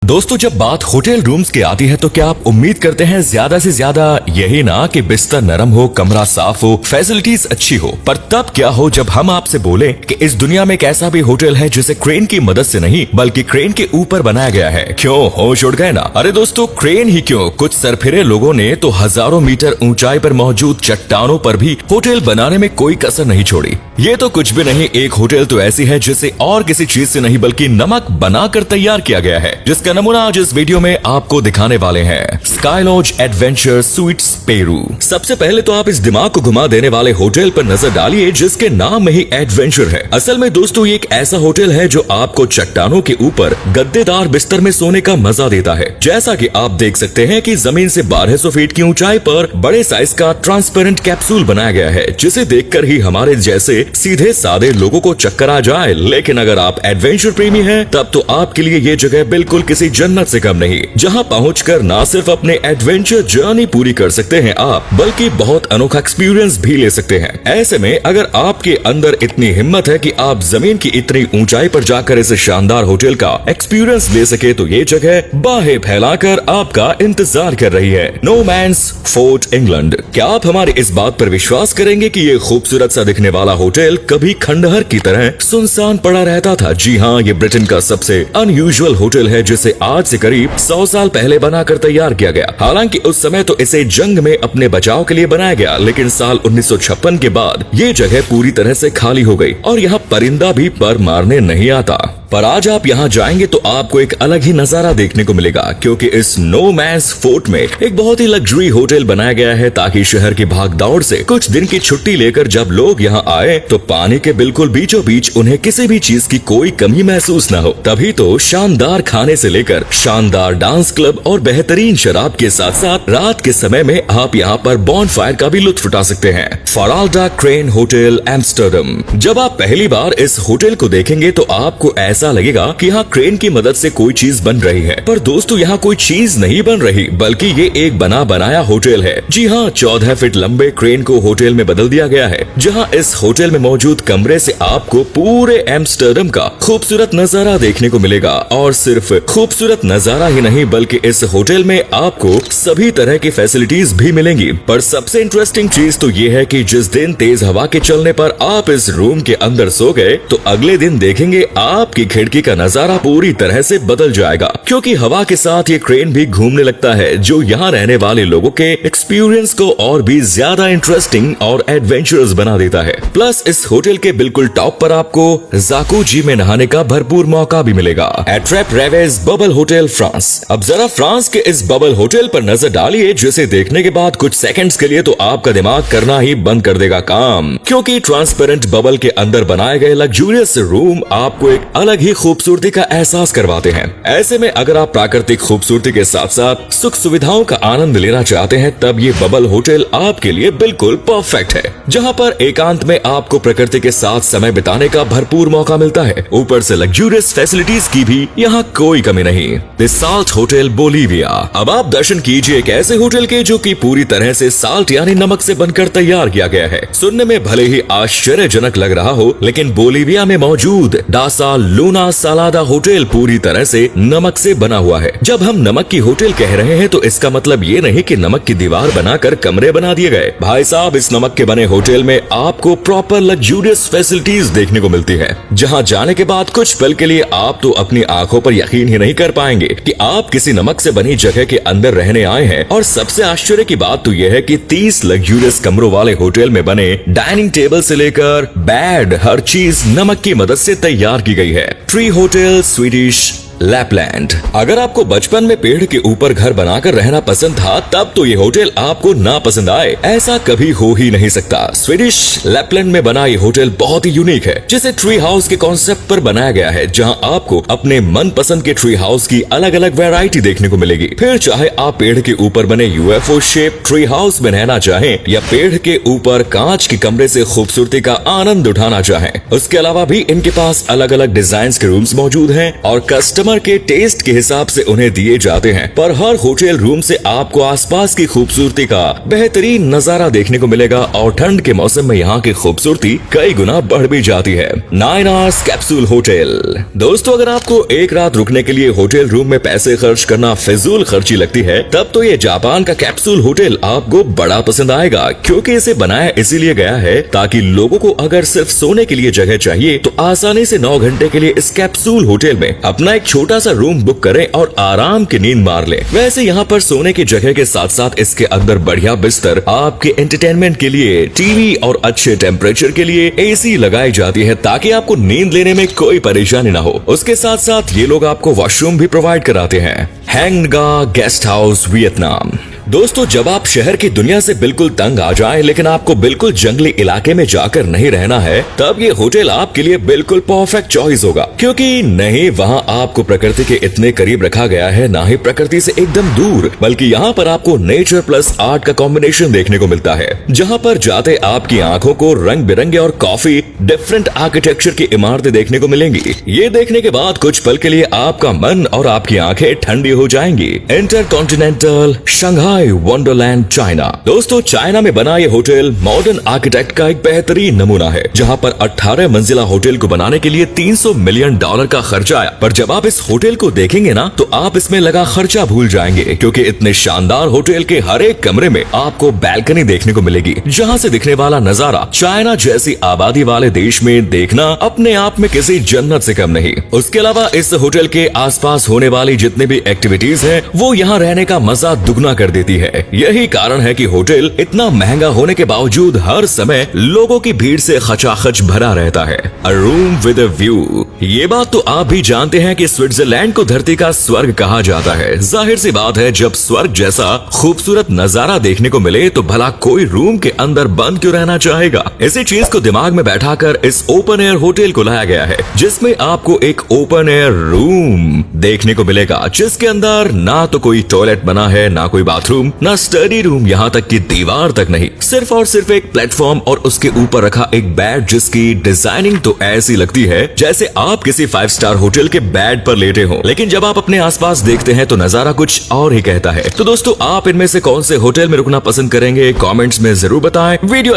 दोस्तों, जब बात होटल रूम्स की आती है तो क्या आप उम्मीद करते हैं ज्यादा से ज्यादा यही ना कि बिस्तर नरम हो, कमरा साफ हो, फैसिलिटीज अच्छी हो। पर तब क्या हो जब हम आपसे बोले कि इस दुनिया में एक ऐसा भी होटल है जिसे क्रेन की मदद से नहीं बल्कि क्रेन के ऊपर बनाया गया है। क्यों होश उड़ गए ना? अरे दोस्तों, क्रेन ही क्यों, कुछ सरफिरे लोगों ने तो हजारों मीटर ऊंचाई पर मौजूद चट्टानों पर भी होटल बनाने में कोई कसर नहीं छोड़ी। ये तो कुछ भी नहीं, एक होटल तो ऐसी है जिसे और किसी चीज से नहीं बल्कि नमक बनाकर तैयार किया गया है, जिसका नमूना आज इस वीडियो में आपको दिखाने वाले हैं। Sky Lodge Adventure Suites Peru. सबसे पहले तो आप इस दिमाग को घुमा देने वाले होटल पर नजर डालिए जिसके नाम में ही एडवेंचर है। असल में दोस्तों, ये एक ऐसा होटल है जो आपको चट्टानों के ऊपर गद्देदार बिस्तर में सोने का मजा देता है। जैसा कि आप देख सकते हैं कि जमीन से 1200 फीट की ऊंचाई पर बड़े साइज का ट्रांसपेरेंट कैप्सूल बनाया गया है, जिसे देखकर ही हमारे जैसे सीधे सादे लोगों को चक्कर आ जाए। लेकिन अगर आप एडवेंचर प्रेमी हैं, तब तो आपके लिए ये जगह बिल्कुल किसी जन्नत से कम नहीं, जहां पहुंचकर ना सिर्फ अपने एडवेंचर जर्नी पूरी कर सकते हैं आप, बल्कि बहुत अनोखा एक्सपीरियंस भी ले सकते हैं। ऐसे में अगर आपके अंदर इतनी हिम्मत है कि आप जमीन की इतनी ऊंचाई पर जाकर इस शानदार होटल का एक्सपीरियंस ले सके, तो ये जगह बाहें फैलाकर आपका इंतजार कर रही है। No Man's Fort, England. क्या आप हमारी इस बात पर विश्वास करेंगे कि ये खूबसूरत सा दिखने वाला होटल कभी खंडहर की तरह सुनसान पड़ा रहता था? जी हाँ, ये ब्रिटेन का सबसे अनयूजुअल होटल है जिसे आज से करीब 100 साल पहले बनाकर तैयार किया गया। हालांकि उस समय तो इसे जंग में अपने बचाव के लिए बनाया गया, लेकिन साल 1956 के बाद ये जगह पूरी तरह से खाली हो गई और यहाँ परिंदा भी पर मारने नहीं आता। पर आज आप यहाँ जाएंगे तो आपको एक अलग ही नजारा देखने को मिलेगा, क्योंकि इस नो मैंस फोर्ट में एक बहुत ही लग्जरी होटल बनाया गया है ताकि शहर की भागदौड़ से कुछ दिन की छुट्टी लेकर जब लोग यहाँ आए तो पानी के बिल्कुल बीचों बीच उन्हें किसी भी चीज की कोई कमी महसूस न हो। तभी तो शानदार खाने से लेकर शानदार डांस क्लब और बेहतरीन शराब के साथ साथ रात के समय में आप यहाँ पर बॉनफायर का भी लुत्फ उठा सकते हैं। फॉराल्डा क्रेन होटल, एम्स्टर्डम। जब आप पहली बार इस होटल को देखेंगे तो आपको ऐसा लगेगा कि यहाँ क्रेन की मदद से कोई चीज बन रही है, पर दोस्तों यहाँ कोई चीज नहीं बन रही बल्कि ये एक बना बनाया होटल है। जी हाँ, 14 फीट लंबे क्रेन को होटल में बदल दिया गया है, जहाँ इस होटल में मौजूद कमरे से आपको पूरे एम्स्टर्डम का खूबसूरत नजारा देखने को मिलेगा। और सिर्फ खूबसूरत नजारा ही नहीं बल्कि इस होटल में आपको सभी तरह की फैसिलिटीज भी मिलेंगी। पर सबसे इंटरेस्टिंग चीज तो ये है कि जिस दिन तेज हवा के चलने पर आप इस रूम के अंदर सो गए तो अगले दिन देखेंगे आपकी खिड़की का नजारा पूरी तरह से बदल जाएगा, क्योंकि हवा के साथ ये क्रेन भी घूमने लगता है, जो यहाँ रहने वाले लोगों के एक्सपीरियंस को और भी ज्यादा इंटरेस्टिंग और एडवेंचरस बना देता है। प्लस इस होटल के बिल्कुल टॉप पर आपको जाकूजी में नहाने का भरपूर मौका भी मिलेगा। एट्रैप रेवेज बबल होटल, फ्रांस। अब जरा फ्रांस के इस बबल होटल पर नजर डालिए, जिसे देखने के बाद कुछ सेकंड्स के लिए तो आपका दिमाग करना ही बंद कर देगा काम, क्योंकि ट्रांसपेरेंट बबल के अंदर बनाए गए लग्जूरियस रूम आपको एक अलग ही खूबसूरती का एहसास करवाते हैं। ऐसे में अगर आप प्राकृतिक खूबसूरती के साथ साथ सुख सुविधाओं का आनंद लेना चाहते हैं, तब ये बबल होटल आपके लिए बिल्कुल परफेक्ट है, जहां पर एकांत में आपको प्रकृति के साथ समय बिताने का भरपूर मौका मिलता है। ऊपर से लग्जूरियस फैसिलिटीज की भी यहाँ कोई कमी नहीं। The salt hotel, Bolivia. अब आप दर्शन कीजिए एक ऐसे होटल के जो कि पूरी तरह से साल्ट यानी नमक से बनकर तैयार किया गया है। सुनने में भले ही आश्चर्यजनक लग रहा हो, लेकिन बोलीविया में मौजूद डासा लूना सालादा होटल पूरी तरह से नमक से बना हुआ है। जब हम नमक की होटल कह रहे हैं तो इसका मतलब ये नहीं कि नमक की दीवार बनाकर कमरे बना दिए गए। भाई साहब, इस नमक के बने होटल में आपको प्रॉपर लग्जूरियस फैसिलिटीज देखने को मिलती है, जहां जाने के बाद कुछ पल के लिए आप तो अपनी आंखों पर यकीन ही नहीं कर पाएंगे कि आप किसी नमक से बनी जगह के अंदर रहने आए हैं। और सबसे आश्चर्य की बात तो यह है कि 30 लग्जूरियस कमरों वाले होटल में बने डाइनिंग टेबल से लेकर बेड, हर चीज नमक की मदद से तैयार की गई है। Tree hotel, Swedish Lapland. अगर आपको बचपन में पेड़ के ऊपर घर बनाकर रहना पसंद था, तब तो ये होटल आपको ना पसंद आए, ऐसा कभी हो ही नहीं सकता। स्वीडिश लैपलैंड में बना ये होटल बहुत ही यूनिक है, जिसे ट्री हाउस के कॉन्सेप्ट पर बनाया गया है, जहां आपको अपने मन पसंद के ट्री हाउस की अलग अलग वैरायटी देखने को मिलेगी। फिर चाहे आप पेड़ के ऊपर बने यूएफओ शेप ट्री हाउस में रहना चाहें या पेड़ के ऊपर कांच के कमरे से खूबसूरती का आनंद उठाना चाहें, उसके अलावा भी इनके पास अलग अलग डिजाइन के रूम्स मौजूद हैं और कस्टमर कस्टमर के टेस्ट के हिसाब से उन्हें दिए जाते हैं। पर हर होटल रूम से आपको आसपास की खूबसूरती का बेहतरीन नजारा देखने को मिलेगा और ठंड के मौसम में यहाँ की खूबसूरती कई गुना बढ़ भी जाती है। 9 आवर्स कैप्सूल होटल। दोस्तों, अगर आपको एक रात रुकने के लिए होटल रूम में पैसे खर्च करना फिजूल खर्ची लगती है, तब तो ये जापान का कैप्सूल होटल आपको बड़ा पसंद आएगा, क्योंकि इसे बनाया इसीलिए गया है ताकि लोगों को अगर सिर्फ सोने के लिए जगह चाहिए तो आसानी से 9 घंटे के लिए इस कैप्सूल होटल में अपना एक छोटा सा रूम बुक करें और आराम की नींद मार लें। वैसे यहाँ पर सोने की जगह के साथ साथ इसके अंदर बढ़िया बिस्तर, आपके एंटरटेनमेंट के लिए टीवी और अच्छे टेम्परेचर के लिए एसी लगाई जाती है ताकि आपको नींद लेने में कोई परेशानी ना हो। उसके साथ साथ ये लोग आपको वॉशरूम भी प्रोवाइड कराते हैं। हैंगगा गेस्ट हाउस वियतनाम। दोस्तों, जब आप शहर की दुनिया से बिल्कुल तंग आ जाएं, लेकिन आपको बिल्कुल जंगली इलाके में जाकर नहीं रहना है, तब ये होटल आपके लिए बिल्कुल परफेक्ट चॉइस होगा। क्योंकि नहीं वहाँ आपको प्रकृति के इतने करीब रखा गया है, ना ही प्रकृति से एकदम दूर, बल्कि यहाँ पर आपको नेचर प्लस आर्ट का कॉम्बिनेशन देखने को मिलता है, जहाँ पर जाते आपकी आंखों को रंग बिरंगे और काफी डिफरेंट आर्किटेक्चर की इमारतें देखने को मिलेंगी। ये देखने के बाद कुछ पल के लिए आपका मन और आपकी आंखें ठंडी हो जाएंगी। Intercontinental Shanghai Wonderland China. दोस्तों, चाइना में बना ये होटल मॉडर्न आर्किटेक्ट का एक बेहतरीन नमूना है, जहां पर 18 मंजिला होटल को बनाने के लिए $300 मिलियन का खर्चा आया। पर जब आप इस होटल को देखेंगे ना, तो आप इसमें लगा खर्चा भूल जाएंगे, क्योंकि इतने शानदार होटल के हर एक कमरे में आपको बैल्कनी देखने को मिलेगी, जहां से दिखने वाला नजारा चाइना जैसी आबादी वाले देश में देखना अपने आप में किसी जन्नत से कम नहीं। उसके अलावा इस होटल के आसपास होने वाली जितनी भी एक्टिविटीज है, वो यहाँ रहने का मजा दुगना कर देती है। यही कारण है कि होटल इतना महंगा होने के बावजूद हर समय लोगों की भीड़ से खचाखच भरा रहता है। अ रूम विद अ व्यू। ये बात तो आप भी जानते हैं कि स्विट्जरलैंड को धरती का स्वर्ग कहा जाता है। जाहिर सी बात है, जब स्वर्ग जैसा खूबसूरत नजारा देखने को मिले तो भला कोई रूम के अंदर बंद क्यों रहना चाहेगा। इसी चीज को दिमाग में बैठाकर इस ओपन एयर होटल को लाया गया है, जिसमें आपको एक ओपन एयर रूम देखने को मिलेगा, जिसके अंदर ना तो कोई टॉयलेट बना है, ना कोई बाथरूम, ना स्टडी रूम, यहाँ तक कि दीवार तक नहीं। सिर्फ और सिर्फ एक प्लेटफॉर्म और उसके ऊपर रखा एक बेड, जिसकी डिजाइनिंग तो ऐसी लगती है जैसे आप किसी 5 स्टार होटल के बेड पर लेटे हो। लेकिन जब आप अपने आसपास देखते हैं तो नजारा कुछ और ही कहता है। तो दोस्तों, आप इनमें से कौन से होटल में रुकना पसंद करेंगे, कमेंट्स में जरूर बताएं। वीडियो